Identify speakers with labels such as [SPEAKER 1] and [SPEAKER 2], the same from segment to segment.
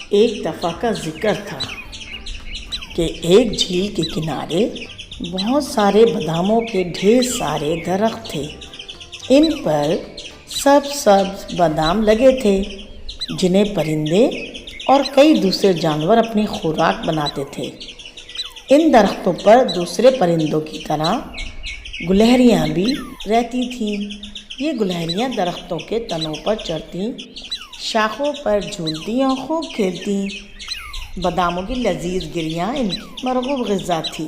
[SPEAKER 1] ایک دفعہ کا ذکر تھا کہ ایک جھیل کے کنارے بہت سارے باداموں کے ڈھیر سارے درخت تھے۔ ان پر سبز بادام لگے تھے جنہیں پرندے اور کئی دوسرے جانور اپنی خوراک بناتے تھے۔ ان درختوں پر دوسرے پرندوں کی طرح گلہریاں بھی رہتی تھیں۔ یہ گلہریاں درختوں کے تنوں پر چڑھتیں، شاخوں پر جھولتیں اور خوب کھیلتیں۔ باداموں کی لذیذ گریاں ان کی مرغوب غذا تھی۔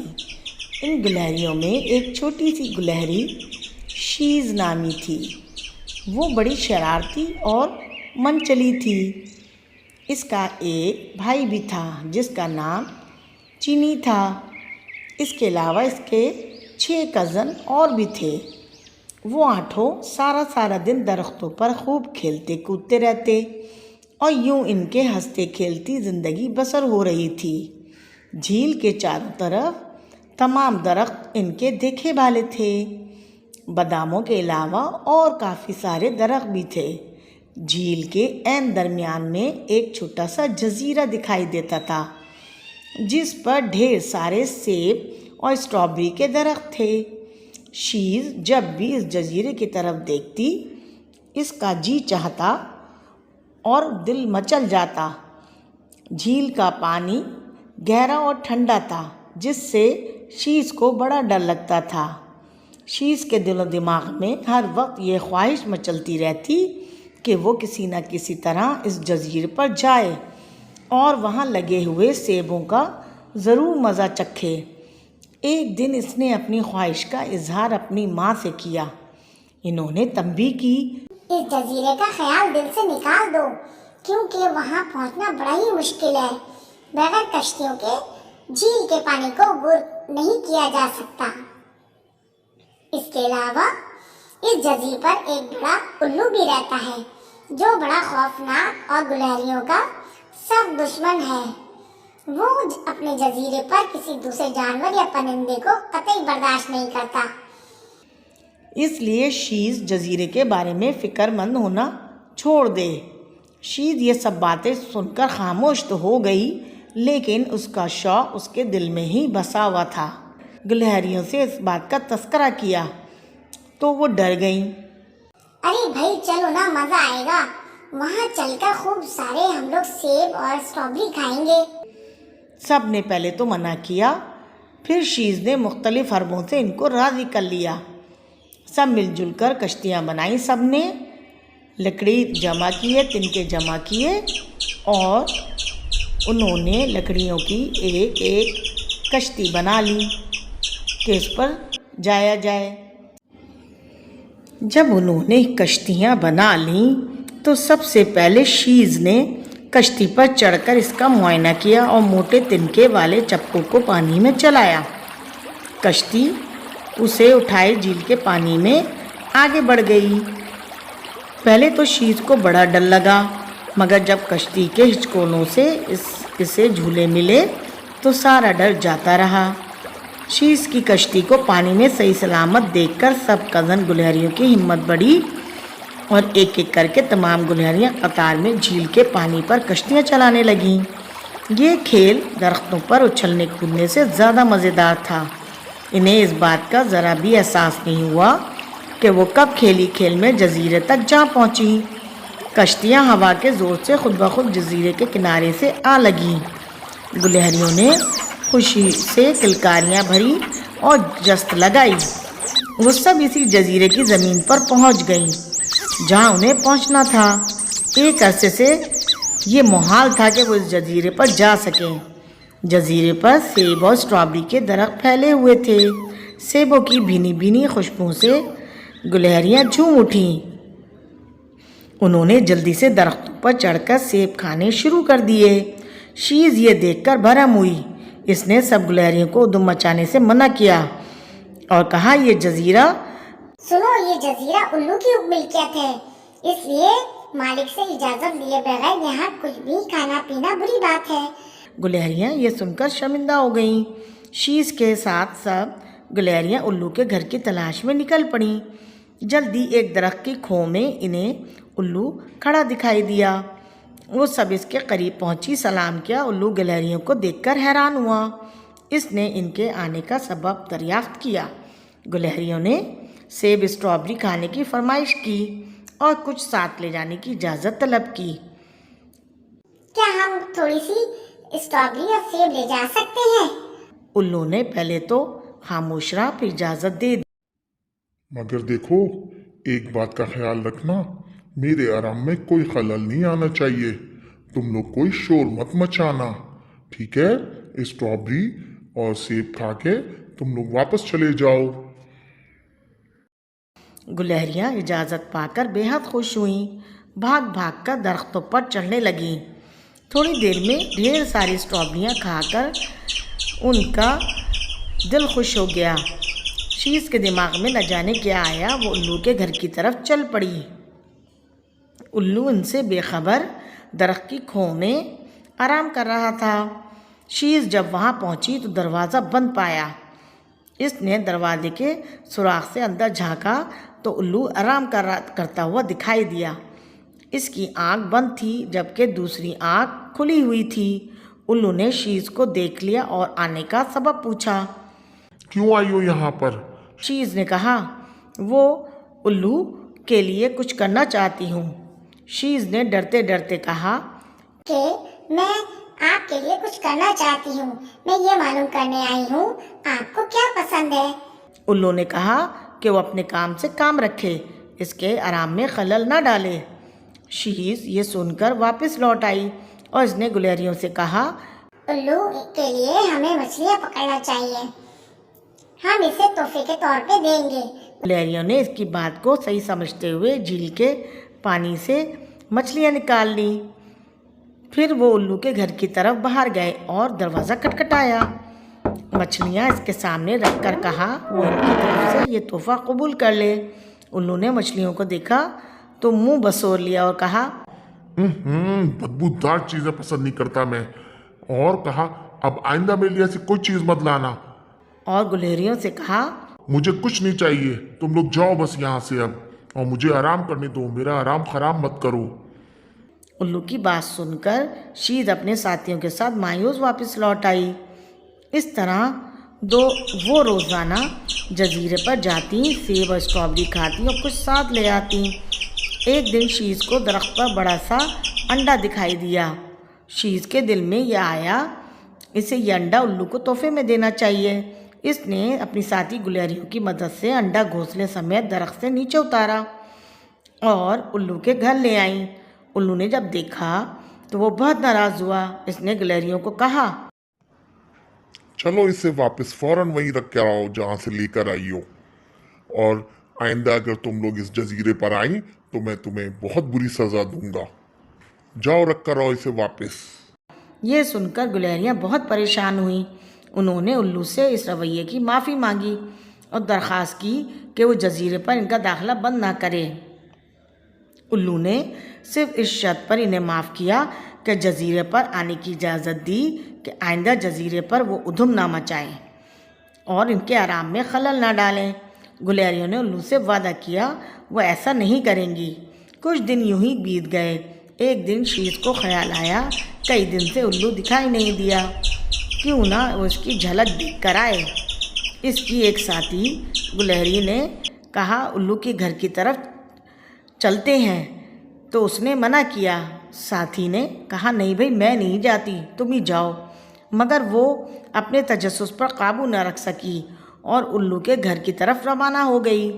[SPEAKER 1] ان گلہریوں میں ایک چھوٹی سی گلہری شیز نامی تھی۔ وہ بڑی شرارتی اور منچلی تھی۔ اس کا ایک بھائی بھی تھا جس کا نام چینی تھا۔ اس کے علاوہ اس کے 6 کزن اور بھی تھے۔ وہ 8 سارا دن درختوں پر خوب کھیلتے کودتے رہتے اور یوں ان کے ہنستے کھیلتی زندگی بسر ہو رہی تھی۔ جھیل کے چاروں طرف تمام درخت ان کے دیکھے بھالے تھے۔ باداموں کے علاوہ اور کافی سارے درخت بھی تھے۔ جھیل کے عین درمیان میں ایک چھوٹا سا جزیرہ دکھائی دیتا تھا جس پر ڈھیر سارے سیب اور اسٹرابری کے درخت تھے۔ شیز جب بھی اس جزیرے کی طرف دیکھتی اس کا جی چاہتا اور دل مچل جاتا۔ جھیل کا پانی گہرا اور ٹھنڈا تھا جس سے شیز کو بڑا ڈر لگتا تھا۔ شیز کے دل و دماغ میں ہر وقت یہ خواہش مچلتی رہتی کہ وہ کسی نہ کسی طرح اس جزیرے پر جائے اور وہاں لگے ہوئے سیبوں کا ضرور مزہ چکھے۔ ایک دن اس نے اپنی خواہش کا اظہار اپنی ماں سے کیا۔ انہوں نے تنبیہ کی،
[SPEAKER 2] اس جزیرے کا خیال دل سے نکال دو کیونکہ وہاں پہنچنا بڑا ہی مشکل ہے۔ بغیر کشتیوں کے جھیل کے پانی کو عبور نہیں کیا جا سکتا۔ اس کے علاوہ اس جزیرے پر ایک بڑا الو بھی رہتا ہے جو بڑا خوفناک اور گلہریوں کا سخت دشمن ہے۔ وہ اپنے جزیرے پر کسی دوسرے جانور یا پرندے کو قطعی برداشت نہیں کرتا۔
[SPEAKER 1] اس لیے شیز جزیرے کے بارے میں فکر مند ہونا چھوڑ دے۔ شیز یہ سب باتیں سن کر خاموش تو ہو گئی لیکن اس کا شوق اس کے دل میں ہی بسا ہوا تھا۔ گلہریوں سے اس بات کا تذکرہ کیا تو وہ ڈر گئیں۔
[SPEAKER 2] ارے بھائی چلو نا، مزہ آئے گا، وہاں چل کر خوب سارے ہم لوگ سیب اور اسٹرابری کھائیں گے۔
[SPEAKER 1] سب نے پہلے تو منع کیا، پھر شیز نے مختلف حربوں سے ان کو راضی کر لیا۔ سب مل جل کر کشتیاں بنائیں، سب نے لکڑی جمع کیے، تنکے جمع کیے اور انہوں نے لکڑیوں کی ایک ایک کشتی بنا لی کہ اس پر جایا جائے۔ جب انہوں نے کشتیاں بنا لیں تو سب سے پہلے شیز نے کشتی پر چڑھ کر اس کا معائنہ کیا اور موٹے تنکے والے چپوں کو پانی میں چلایا۔ کشتی اسے اٹھائے جھیل کے پانی میں آگے بڑھ گئی۔ پہلے تو شیز کو بڑا ڈر لگا مگر جب کشتی کے ہچکولوں سے اسے جھولے ملے تو سارا ڈر جاتا رہا۔ شیز کی کشتی کو پانی میں صحیح سلامت دیکھ کر سب کزن گلہریوں کی ہمت بڑھی اور ایک ایک کر کے تمام گلہریاں قطار میں جھیل کے پانی پر کشتیاں چلانے لگیں۔ یہ کھیل درختوں پر اچھلنے کودنے سے زیادہ مزیدار تھا۔ انہیں اس بات کا ذرا بھی احساس نہیں ہوا کہ وہ کب کھیلی کھیل میں جزیرے تک جا پہنچی۔ کشتیاں ہوا کے زور سے خود بخود جزیرے کے کنارے سے آ لگیں۔ گلہریوں نے خوشی سے کلکاریاں بھری اور جست لگائی۔ وہ سب اسی جزیرے کی زمین پر پہنچ گئیں جہاں انہیں پہنچنا تھا۔ ایک عرصے سے یہ محال تھا کہ وہ اس جزیرے پر جا سکیں۔ جزیرے پر سیب اور اسٹرابری کے درخت پھیلے ہوئے تھے۔ سیبوں کی بھینی بھینی خوشبو سے گلہریاں جھوم اٹھیں۔ انہوں نے جلدی سے درختوں پر چڑھ کر سیب کھانے شروع کر دیے۔ شیز یہ دیکھ کر بھرم ہوئی۔ اس نے سب گلہریوں کو ادھم مچانے سے منع کیا اور کہا، یہ جزیرہ
[SPEAKER 2] الو کی ملکیت ہے، اس لیے مالک سے اجازت لیے بغیر یہاں کچھ بھی کھانا پینا بری بات ہے۔
[SPEAKER 1] گلہریاں یہ سن کر شرمندہ ہو گئیں۔ شیز کے ساتھ سب گلہریاں الو کے گھر کی تلاش میں نکل پڑیں۔ جلدی ایک درخت کی کھو میں انہیں الو کھڑا دکھائی دیا۔ وہ سب اس کے قریب پہنچی، سلام کیا۔ الو گلہریوں کو دیکھ کر حیران ہوا۔ اس نے ان کے آنے کا سبب دریافت کیا۔ گلہریوں نے سیب اسٹرابری کھانے کی فرمائش کی اور کچھ ساتھ لے جانے کی اجازت طلب کی۔
[SPEAKER 2] کیا ہم تھوڑی سی اسٹرابری اور سیب لے جا سکتے ہیں؟
[SPEAKER 1] الو نے پہلے تو خاموش رہا، پھر اجازت دے دی۔
[SPEAKER 3] مگر دیکھو، ایک بات کا خیال رکھنا، میرے آرام میں کوئی خلل نہیں آنا چاہیے۔ تم لوگ کوئی شور مت مچانا، ٹھیک ہے؟ اسٹرابری اور سیب کھا کے تم لوگ واپس چلے جاؤ۔
[SPEAKER 1] گلہریاں اجازت پا کر بے حد خوش ہوئیں، بھاگ بھاگ کر درختوں پر چڑھنے لگیں۔ تھوڑی دیر میں ڈھیر ساری اسٹرابریاں کھا کر ان کا دل خوش ہو گیا۔ شیز کے دماغ میں نہ جانے کیا آیا، وہ الو کے گھر کی طرف چل پڑی۔ الو ان سے بے خبر درخت کی کھو میں آرام کر رہا تھا۔ شیز جب وہاں پہنچی تو دروازہ بند پایا۔ اس نے دروازے کے سوراخ سے اندر جھانکا تو الو آرام کرتا ہوا دکھائی دیا۔ اس کی آنکھ بند تھی جبکہ دوسری آنکھ کھلی ہوئی تھی۔ الو نے شیز کو دیکھ لیا اور آنے کا سبب پوچھا۔
[SPEAKER 3] کیوں آئی ہو یہاں پر؟
[SPEAKER 1] شیز نے کہا، وہ الو کے لیے کچھ کرنا چاہتی ہوں۔ شیز نے ڈرتے ڈرتے کہا
[SPEAKER 2] کہ میں آپ کے لیے کچھ کرنا چاہتی ہوں، میں یہ معلوم کرنے آئی ہوں آپ کو کیا پسند ہے۔
[SPEAKER 1] الو نے کہا کہ وہ اپنے کام سے کام رکھے، اس کے آرام میں خلل نہ ڈالے۔ شیز یہ سن کر واپس لوٹ آئی اور اس نے گلہریوں سے کہا،
[SPEAKER 2] الو کے لیے ہمیں مچھلیاں پکڑنا چاہیے، ہم اسے تحفے کے طور پہ دیں گے۔
[SPEAKER 1] گلہریوں نے اس کی بات کو صحیح سمجھتے ہوئے جھیل کے پانی سے مچھلیاں نکال لیں۔ پھر وہ الو کے گھر کی طرف باہر گئے اور دروازہ کھٹکھٹایا۔ مچھلیاں اس کے سامنے رکھ کر کہا وہ ان کی طرف سے یہ تحفہ قبول کر لے۔ الو نے مچھلیوں کو دیکھا تو منہ بسور لیا اور کہا،
[SPEAKER 3] بدبودار چیزیں پسند نہیں کرتا میں، اور کہا اب آئندہ میرے لیے ایسی کوئی چیز مت لانا۔
[SPEAKER 1] اور گلہریوں سے کہا،
[SPEAKER 3] مجھے کچھ نہیں چاہیے، تم لوگ جاؤ بس یہاں سے اب، اور مجھے آرام کرنے دو، میرا آرام خراب مت کرو۔
[SPEAKER 1] الو کی بات سن کر شیز اپنے ساتھیوں کے ساتھ مایوس واپس لوٹ آئی۔ اس طرح وہ روزانہ جزیرے پر جاتی، سیب اور اسٹرابری کھاتی اور کچھ ساتھ لے آتی۔ ایک دن شیز کو درخت پر بڑا سا انڈا دکھائی دیا۔ شیز کے دل میں یہ آیا اسے یہ انڈا الو کو تحفے میں دینا چاہیے۔ اس نے اپنی ساتھی گلہریوں کی مدد سے انڈا گھونسلے سمیت درخت سے نیچے اتارا اور الو کے گھر لے آئیں۔ الو نے جب دیکھا تو وہ بہت ناراض ہوا۔ اس نے گلہریوں کو کہا،
[SPEAKER 3] چلو اسے واپس فوراً وہیں رکھ کے آؤ جہاں سے لے کر آئی ہو، اور آئندہ اگر تم لوگ اس جزیرے پر آئیں تو میں تمہیں بہت بری سزا دوں گا۔ جاؤ رکھ کر آؤ اسے واپس۔
[SPEAKER 1] یہ سن کر گلہریاں بہت پریشان ہوئیں۔ انہوں نے الو سے اس رویے کی معافی مانگی اور درخواست کی کہ وہ جزیرے پر ان کا داخلہ بند نہ کرے۔ الو نے صرف اس شرط پر انہیں معاف کیا کہ جزیرے پر آنے کی اجازت دی کہ آئندہ جزیرے پر وہ ادھم نہ مچائیں اور ان کے آرام میں خلل نہ ڈالیں۔ گلہریوں نے الو سے وعدہ کیا وہ ایسا نہیں کریں گی۔ کچھ دن یوں ہی بیت گئے۔ ایک دن شیز کو خیال آیا کئی دن سے الو دکھائی نہیں دیا، کیوں نہ وہ اس کی جھلک دیکھ کر آئے۔ اس کی ایک ساتھی گلہری نے کہا الو کے گھر کی طرف چلتے ہیں، تو اس نے منع کیا۔ ساتھی نے کہا نہیں بھائی میں نہیں جاتی، تم ہی جاؤ، مگر وہ اپنے تجسس پر قابو نہ رکھ سکی اور الو کے گھر کی طرف روانہ ہو گئی۔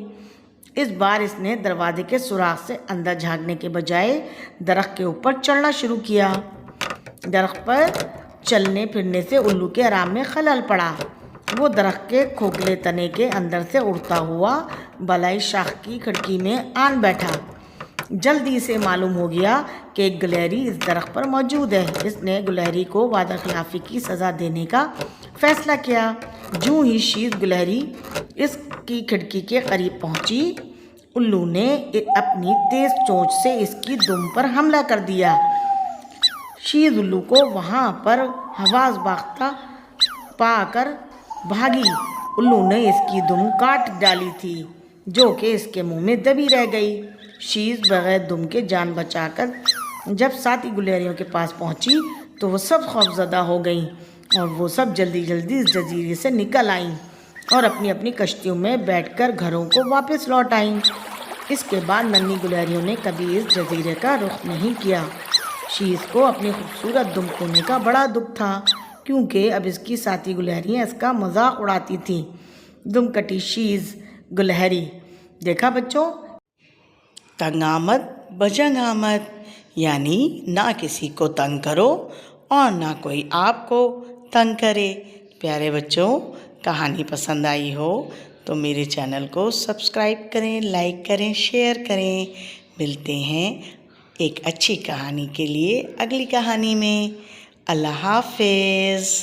[SPEAKER 1] اس بار اس نے دروازے کے سوراخ سے اندر جھانکنے کے بجائے درخت کے اوپر چڑھنا شروع کیا۔ درخت پر چلنے پھرنے سے الو کے آرام میں خلل پڑا۔ وہ درخت کے کھوکھلے تنے کے اندر سے اڑتا ہوا بالائی شاخ کی کھڑکی میں آن بیٹھا۔ جلدی سے معلوم ہو گیا کہ ایک گلہری اس درخت پر موجود ہے۔ اس نے گلہری کو وعدہ خلافی کی سزا دینے کا فیصلہ کیا۔ جوں ہی شیز گلہری اس کی کھڑکی کے قریب پہنچی، الو نے اپنی تیز چونچ سے اس کی دم پر حملہ کر دیا۔ شیز الو کو وہاں پر حواس باختہ پا کر بھاگی۔ الو نے اس کی دم کاٹ ڈالی تھی جو کہ اس کے منہ میں دبی رہ گئی۔ شیز بغیر دم کے جان بچا کر جب ساتھی گلہریوں کے پاس پہنچی تو وہ سب خوفزدہ ہو گئیں اور وہ سب جلدی جلدی اس جزیرے سے نکل آئیں اور اپنی اپنی کشتیوں میں بیٹھ کر گھروں کو واپس لوٹ آئیں۔ اس کے بعد ننھی گلہریوں نے کبھی اس جزیرے کا رخ نہیں کیا۔ شیز کو اپنی خوبصورت دم کھونے کا بڑا دکھ تھا، کیونکہ اب اس کی ساتھی گلہریاں اس کا مذاق اڑاتی تھیں۔ دم کٹی شیز گلہری۔ دیکھا بچوں، تنگ آمد بجنگ آمد، یعنی نہ کسی کو تنگ کرو اور نہ کوئی آپ کو تنگ کرے۔ پیارے بچوں، کہانی پسند آئی ہو تو میرے چینل کو سبسکرائب کریں، لائک کریں، شیئر کریں۔ ملتے ہیں ایک اچھی کہانی کے لیے اگلی کہانی میں۔ اللہ حافظ۔